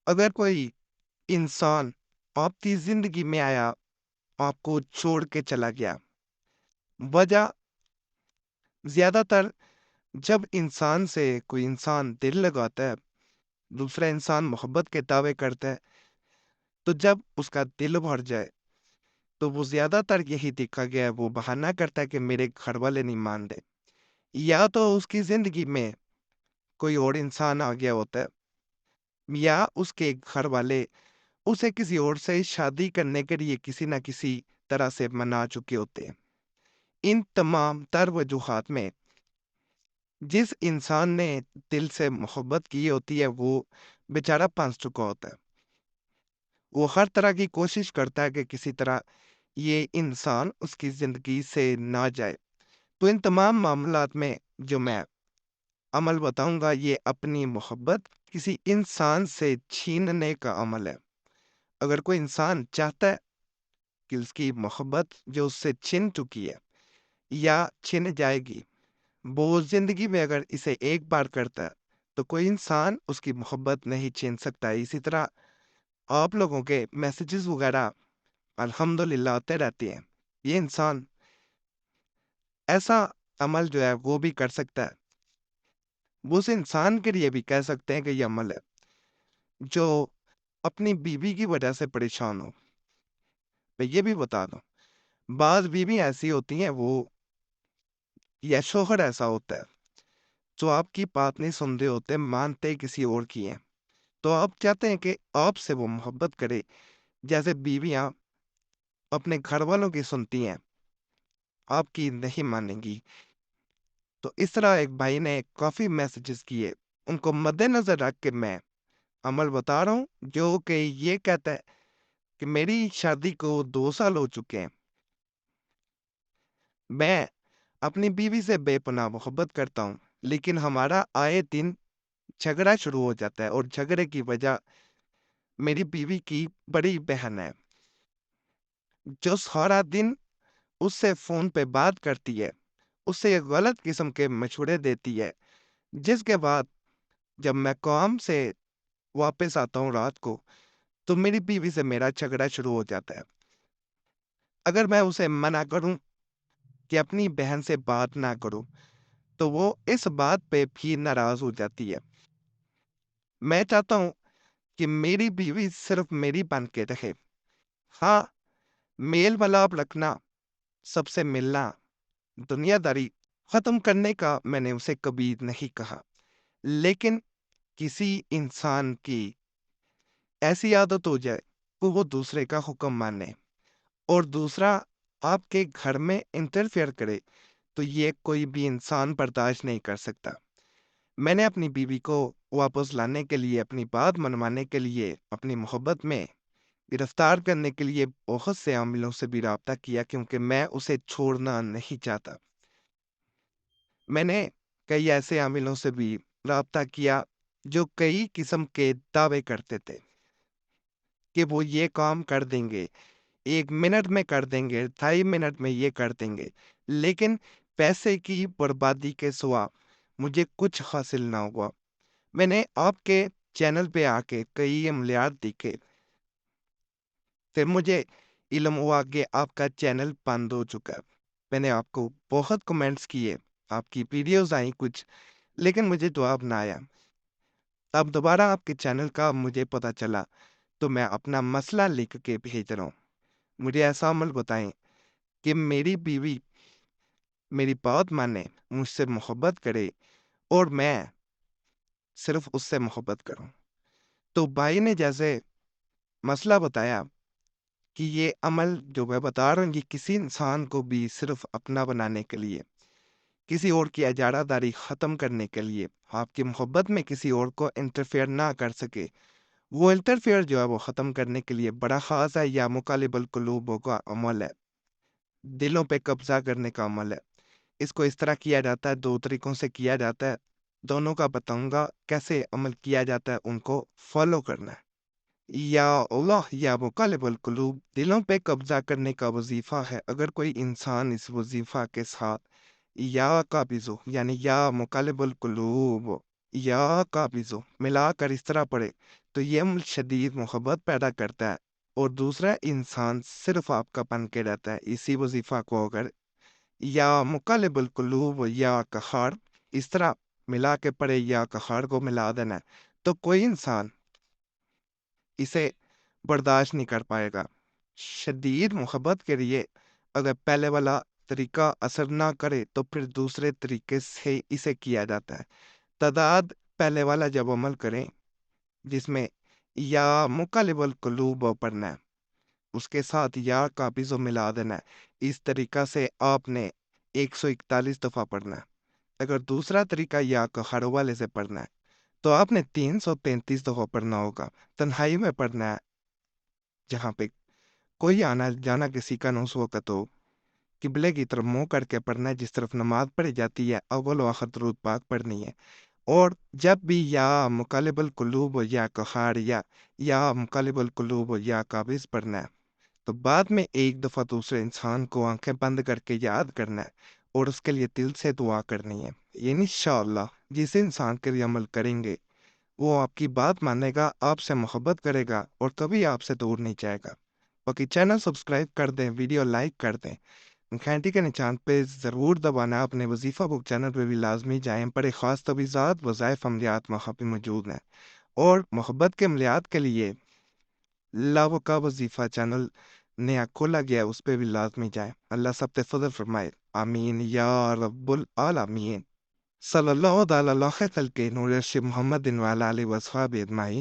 اگر کوئی انسان آپ کی زندگی میں آیا، آپ کو چھوڑ کے چلا گیا، وجہ زیادہ تر جب انسان سے کوئی انسان دل لگاتا ہے، دوسرا انسان محبت کے دعوے کرتا ہے، تو جب اس کا دل بھر جائے تو وہ زیادہ تر یہی دیکھا گیا ہے، وہ بہانہ کرتا ہے کہ میرے گھر والے نہیں مان رہے، یا تو اس کی زندگی میں کوئی اور انسان آ گیا ہوتا ہے، یا اس کے گھر والے اسے کسی اور سے شادی کرنے کے لیے کسی نہ کسی طرح سے منا چکے ہوتے ہیں۔ ان تمام تر وجوہات میں جس انسان نے دل سے محبت کی ہوتی ہے، وہ بیچارہ پھنس چکا ہوتا ہے۔ وہ ہر طرح کی کوشش کرتا ہے کہ کسی طرح یہ انسان اس کی زندگی سے نہ جائے۔ تو ان تمام معاملات میں جو میں عمل بتاؤں گا، یہ اپنی محبت کسی انسان سے چھیننے کا عمل ہے۔ اگر کوئی انسان چاہتا ہے کہ اس کی محبت جو اس سے چھن چکی ہے یا چھن جائے گی، وہ زندگی میں اگر اسے ایک بار کرتا ہے تو کوئی انسان اس کی محبت نہیں چھین سکتا۔ اسی طرح آپ لوگوں کے میسیجز وغیرہ الحمدللہ آتے رہتے ہیں، یہ انسان ایسا عمل جو ہے وہ بھی کر سکتا ہے۔ وہ اس انسان کے لیے بھی کہہ سکتے ہیں کہ یہ عمل ہے جو اپنی بیوی کی وجہ سے پریشان ہو۔ میں یہ بھی بتا دوں، بعض بیوی ایسی ہوتی ہیں، وہ یا شوہر ایسا ہوتا ہے جو آپ کی بات نہیں سنتے ہوتے، مانتے کسی اور کی ہیں، تو آپ چاہتے ہیں کہ آپ سے وہ محبت کرے جیسے بیویاں اپنے گھر والوں کی سنتی ہیں، آپ کی نہیں مانیں گی۔ تو اس طرح ایک بھائی نے کافی میسیجز کیے، ان کو مد نظر رکھ کے میں عمل بتا رہا ہوں، جو کہ یہ کہتا ہے کہ میری شادی کو 2 سال ہو چکے ہیں، میں اپنی بیوی سے بے پناہ محبت کرتا ہوں، لیکن ہمارا آئے دن جھگڑا شروع ہو جاتا ہے، اور جھگڑے کی وجہ میری بیوی کی بڑی بہن ہے، جو سارا دن اس سے فون پہ بات کرتی ہے، اس سے غلط قسم کے مشورے دیتی ہے، جس کے بعد جب میں کام سے واپس آتا ہوں رات کو، تو میری بیوی سے میرا جھگڑا شروع ہو جاتا ہے۔ اگر میں اسے منع کروں کہ اپنی بہن سے بات نہ کروں، تو وہ اس بات پہ بھی ناراض ہو جاتی ہے۔ میں چاہتا ہوں کہ میری بیوی صرف میری بن کے رہے۔ ہاں، میل ملاپ رکھنا، سب سے ملنا، دنیا داری ختم کرنے کا میں نے اسے کبھی نہیں کہا، لیکن کسی انسان کی ایسی عادت ہو جائے کہ وہ دوسرے کا حکم مانے اور دوسرا آپ کے گھر میں انٹرفیئر کرے، تو یہ کوئی بھی انسان برداشت نہیں کر سکتا۔ میں نے اپنی بیوی کو واپس لانے کے لیے، اپنی بات منوانے کے لیے، اپنی محبت میں گرفتار کرنے کے لیے بہت سے عاملوں سے بھی رابطہ کیا، کیونکہ میں اسے چھوڑنا نہیں چاہتا۔ میں نے کئی ایسے عاملوں سے بھی رابطہ کیا جو کئی قسم کے دعوے کرتے تھے کہ وہ یہ کام کر دیں گے، 1 منٹ میں کر دیں گے، 2.5 منٹ میں یہ کر دیں گے، لیکن پیسے کی بربادی کے سوا مجھے کچھ حاصل نہ ہوا۔ میں نے آپ کے چینل پہ آ کے کئی عملیات دیکھے، پھر مجھے علم ہوا کہ آپ کا چینل بند ہو چکا ہے۔ میں نے آپ کو بہت کمنٹس کیے، آپ کی ویڈیوز آئیں کچھ، لیکن مجھے جواب نہ آیا۔ اب دوبارہ آپ کے چینل کا مجھے پتہ چلا، تو میں اپنا مسئلہ لکھ کے بھیج رہا ہوں۔ مجھے ایسا عمل بتائیں کہ میری بیوی میری بات مانے، مجھ سے محبت کرے، اور میں صرف اس سے محبت کروں۔ تو بھائی نے جیسے مسئلہ بتایا کہ یہ عمل جو میں بتا رہا ہوں، یہ کسی انسان کو بھی صرف اپنا بنانے کے لیے، کسی اور کی اجارہ داری ختم کرنے کے لیے، آپ کی محبت میں کسی اور کو انٹرفیئر نہ کر سکے، وہ انٹرفیئر جو ہے وہ ختم کرنے کے لیے بڑا خاص ہے، یا مقالب القلوبوں کا عمل ہے، دلوں پہ قبضہ کرنے کا عمل ہے۔ اس کو اس طرح کیا جاتا ہے، 2 طریقوں سے کیا جاتا ہے، دونوں کا بتاؤں گا کیسے عمل کیا جاتا ہے، ان کو فالو کرنا ہے۔ یا اللہ، یا مقلب القلوب، دلوں پہ قبضہ کرنے کا وظیفہ ہے۔ اگر کوئی انسان اس وظیفہ کے ساتھ یا قابضو، یعنی یا مقلب القلوب، یا قابضو ملا کر اس طرح پڑھے، تو یہ شدید محبت پیدا کرتا ہے، اور دوسرا انسان صرف آپ کا بن کے رہتا ہے۔ اسی وظیفہ کو اگر یا مقلب القلوب یا قہار اس طرح ملا کے پڑھے یا قہار کو ملا دینا ہے، تو کوئی انسان اسے برداشت نہیں کر پائے گا۔ شدید محبت کے لیے اگر پہلے والا طریقہ اثر نہ کرے تو پھر دوسرے طریقے سے اسے کیا جاتا ہے۔ تعداد پہلے والا جب عمل کریں جس میں یا مقلب القلوب پڑھنا ہے، اس کے ساتھ یا قابض و ملا دینا ہے، اس طریقہ سے آپ نے 141 دفعہ پڑھنا ہے۔ اگر دوسرا طریقہ یا قہر والے سے پڑھنا ہے تو آپ نے 333 دفعہ پڑھنا ہوگا۔ تنہائی میں پڑھنا ہے، جہاں پہ کوئی آنا جانا کسی کا نہ اس وقت ہو، قبلے کی طرف منہ کر کے پڑھنا ہے، جس طرف نماز پڑھی جاتی ہے اول و آخر درود پاک پڑھنی ہے۔ اور جب بھی یا مقلب القلوب یا قہار یا مقلب القلوب یا قابض پڑھنا ہے تو بعد میں ایک دفعہ دوسرے انسان کو آنکھیں بند کر کے یاد کرنا ہے اور اس کے لیے دل سے دعا کرنی ہے۔ یعنی انشاءاللہ جس انسان کے لیے عمل کریں گے وہ آپ کی بات مانے گا، آپ سے محبت کرے گا اور کبھی آپ سے دور نہیں جائے گا۔ باقی چینل سبسکرائب کر دیں، ویڈیو لائک کر دیں، گھنٹی کے نشان پہ ضرور دبانا۔ اپنے وظیفہ بک چینل پہ بھی لازمی جائیں، بڑے خاص تجویزات، وظائف، عملیات وہاں پہ موجود ہیں۔ اور محبت کے عملیات کے لیے لاو کا وظیفہ چینل نیا کھولا گیا، اس پہ بھی لازمی جائیں۔ اللہ سب تے فضل فرمائے، آمین یا رب العالمین۔ صلی اللہ تعالی علیہ خلق نور محمد وعلی آلہ وصحبہ اجمعین۔